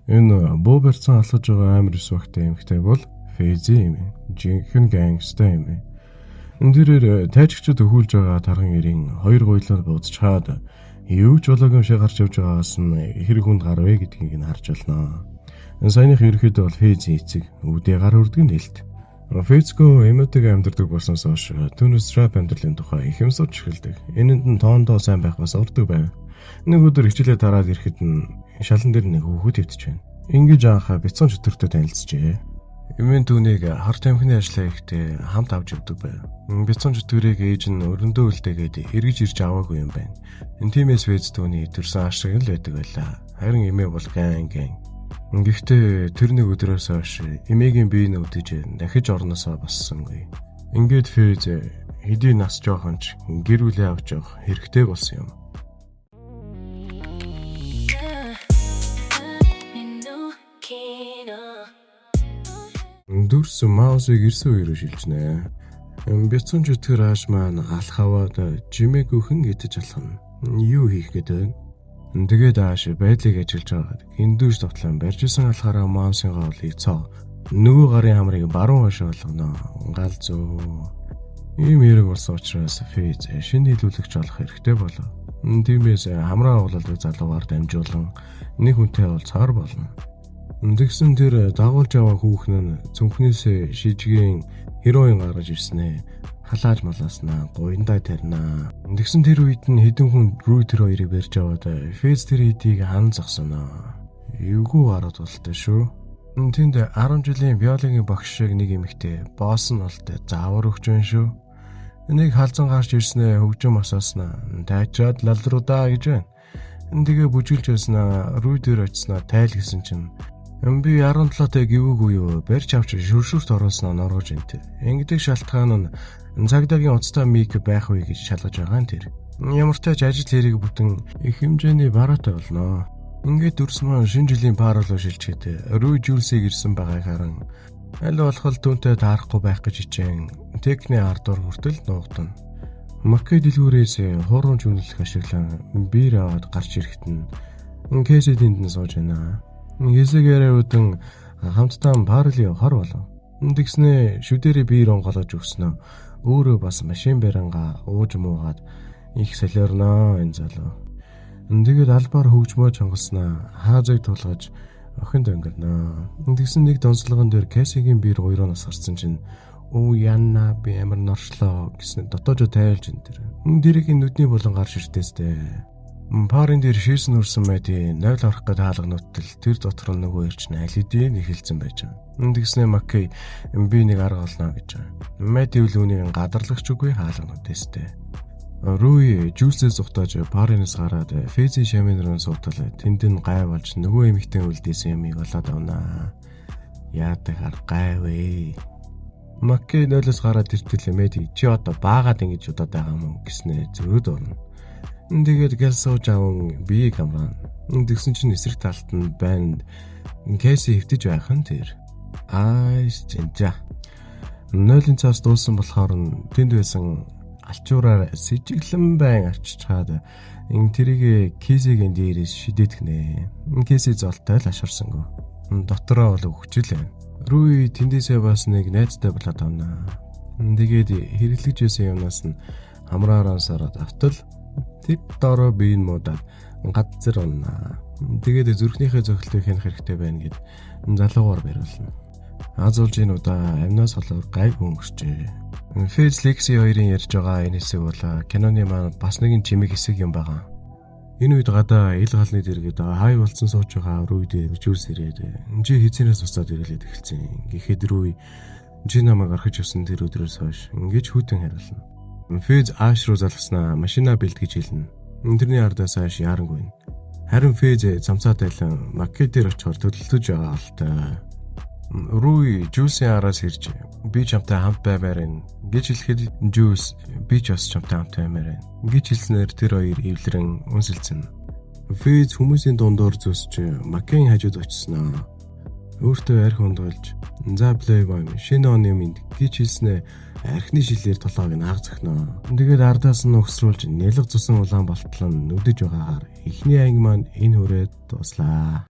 Энэ буу барьсан алхаж байгаа амар эсвэгтэй эмэгтэй бол Фейзи юм. Жинхэнэ гангста юм. Энэ дээрээ тайчгчд өхүүлж байгаа тархан ирийн хоёр гуйлаар буудчихад юу ч болоогүй юм шиг гарч явж байгаагаас нь хэрэг хүнд гар вэ гэдгийг нь харж байна. Энэ саяных ерөөхдөө бол Фейзи эцэг үүдээ гар үрдэг нь хэлт. Фейзко эмээтэйг амьдардаг болсноос хойш түүнээс рэп амьдралын тухай их юм сууж эхэлдэг. Энэнд нь тоондоо сайн байх бас урдаг байв. Нэг өдөр хичээлээ дараад ирэхэд нь шалан дээр нэг хүүхэд өвдөж байна. Ингэж анх бяцхан чөтгөртөд танилцжээ. Эмийн түүнийг харт амхны ажлаа хийхдээ хамт авч явдаг байв. Бяцхан чөтгөрийг ээж нь өрөндөө үлдээгээд эргэж ирж аваагүй юм байна. Энэ тиймээс Фейз түүний төрсөн ашиг л байдаг байлаа. Харин эмээ бол гэн. Гэхдээ тэр нэг өдрөөс хойш эмээгийн бие нь өвдөж дахиж орносоо боссонгүй. Ингээд Фейз хэдий нас жоохонч гэр бүлээ авч явах хэрэгтэй болсон юм. Дүрс маусыг ирсэн үеэр шилжнэ. Бяцхан чөтгөр ааш маань алх аваад жимээг өхөн идэж алхана. Юу хийх гэдэг вэ? Тэгээд ааш байдлыг ажиллаж байгаад эндүүж товтлон барьжсэн алхаараа маусынгаа олыг цоо. Нөгөө гарын хамрыг баруун хойш болгоно. Галзуу. Ийм хэрэг болсон учраас Фейз шинэ хэлүүлэгч олох хэрэгтэй болов. Тиймээс хамраа оглолдог залуугаар дамжуулан нэг хүнтэй уулзахаар болно. Тэгсэн тэр дагуулж аваа хүүхэн нь цүнхнээсээ шижгийн хероин гаргаж ирснэ. Халааж малааснаа, гуйндаа тарнаа. Тэгсэн тэр үед нь хэдэн хүн рүү тэр хоёрыг барьж аваад Фейз тэр хэдийг хан зогсоноо. Эвгүй хараад болтой шүү. Тэнд 10 жилийн биологийн багш шиг нэг эмэгтэй босс нь болтой заавар өгч байна шүү. Энийг халзан гарч ирснээ хөгжим асааснаа. Тайчаад лал руу даа гэж байна. Тэгээ бүжгэлж байснаа, рүү дээр очснаа тайл гэсэн чинь би 17-тай гівүүгүй юу барьж авч шүршүрт оруулснаа норгож энэ тэр. Ингэдэг шалтгаан нь цагдаагийн уцтай мик байх вэ гэж шалгаж байгаа нь тэр. Ямар ч тач ажил хэрэг бүтэн их хэмжээний бараатай болно. Ингээд дүрс маань шинэ жилийн паролоо шилжчихэд рүү жүүлсийг ирсэн байгааг харан аль болох түүнтэй таарахгүй байх гэж хичээн техникийн ардуур хүртэл нуугдана. Маккей дэлгүүрээс хуурамч үнэлэх ашиглан биер аваад гарч ирэхэд нь Кэсэдэнд нь сууж байна. Хэсэгээрээ үдэн хамтдаа парли хор болов. Тэгснээ шүдэрээ биер онголож өгснөө. Өөрөө бас машин баранга ууж муугаад их солиорноо энэ залуу. Тэгээд албаар хөгжмөө чонголсноо. Хаазыг тулгаж охинд өнгөрнөө. Тэгсэн нэг донцлогон дээр Кэсигийн биер гойроноос гарсан чинь оо янна би амар норшлоо гэсэн дотоожо тайлж энэ тэр. Дэрийн нүдний болон гарч иртээстэй. Парын дээр ширсэн үрсэн мэдээ 0 орох гээд хаалгануутал тэр дотор нь нөгөө ирч найлидээ нэхэлцэн байж байгаа. Тэгснээ Маккей би нэг арга олно гэж байгаа. Мэдээ үлүүнийг гадарлагч үгүй хаалгануутээстэй. Рүүи жүүсээ зүхтааж паринаас гараад Фейзийн шамин руу суутал тэнд нь гай болж нөгөө эмэгтэй үлдээсэн юмыг олоод авнаа. Яадаг хар гай вэ? Маккей 0-оос гараад иртэл мэдээ чи одоо баагаад ингэж удаад байгаа юм гэснээ зөрөөд орно. Тэгээд гэл сууж аван биеийг хамраана. Тэгсэн чинь эсрэг талд нь банд Кэси хөвтөж байх нь тэр. Жинжа. 0-ын цаас дуусан болохоор тэнд байсан алчуураар сэжиглэн байн арчичаад тэрийг Кэсигийн дээрээс шидэтгэх нэ. Кэси золтой л ашарсангүй. Дотороо бол өгчл байна. Рүү тэндээсээ бас нэг найзтай болоод авнаа. Тэгээд хэрэглэж байсан юмнаас нь хамраараа сараад автал тэд дороо биеийн муудаад газар унаа. Тэгээд зүрхнийхээ зохилтыг хянах хэрэгтэй байна гэд залуугаар бариулна. Аз улж энэ удаа амнаас холоор гайг өнгөрчээ. Фейз Лекси хоёрын ярьж байгаа энэ хэсэг бол киноны маань бас нэгэн чимэг хэсэг юм байгаа. Энэ үед гадаа ил галны дэргэд хай болцсон сууж байгаа рүү дээр жүүс ирээд чи хизэнээс уцаад ирэлээд эхэлсэн. Гэхдээ рүү чи намайг орхиж явсан тэр өдрөөс хойш ингэж хүйтэн хариулна. Фейз ааш руу залгаснаа машина бэлтгэж хэлнэ. Тэрний ардаас ааш яарангүй. Харин Фейз цамцаа тайлан Маккей дээр очихоор төлөвлөж байгаа л та. Рүү жүүсийн араас ирж би чамтай хамт баймаар байна гэж хэлэхэд жүүс би ч бас чамтай хамт баймаар байна гэж хэлснээр тэр хоёр эвлэрэн үнсэлцэн. Фейз хүмүүсийн дундуур зөсч Маккейн хажууд очсноо. Өөртөө арх ундгалж за плейбой шинэ оны минь гэж хэлснээр архины шилээр толгойг нь аг зөхнөө. Тэгээд ардаас нь өгсрүүлж нялга цусан улаан болтлон нүдэж байгаагаар эхний анги маань энэ хүрээд дуслаа.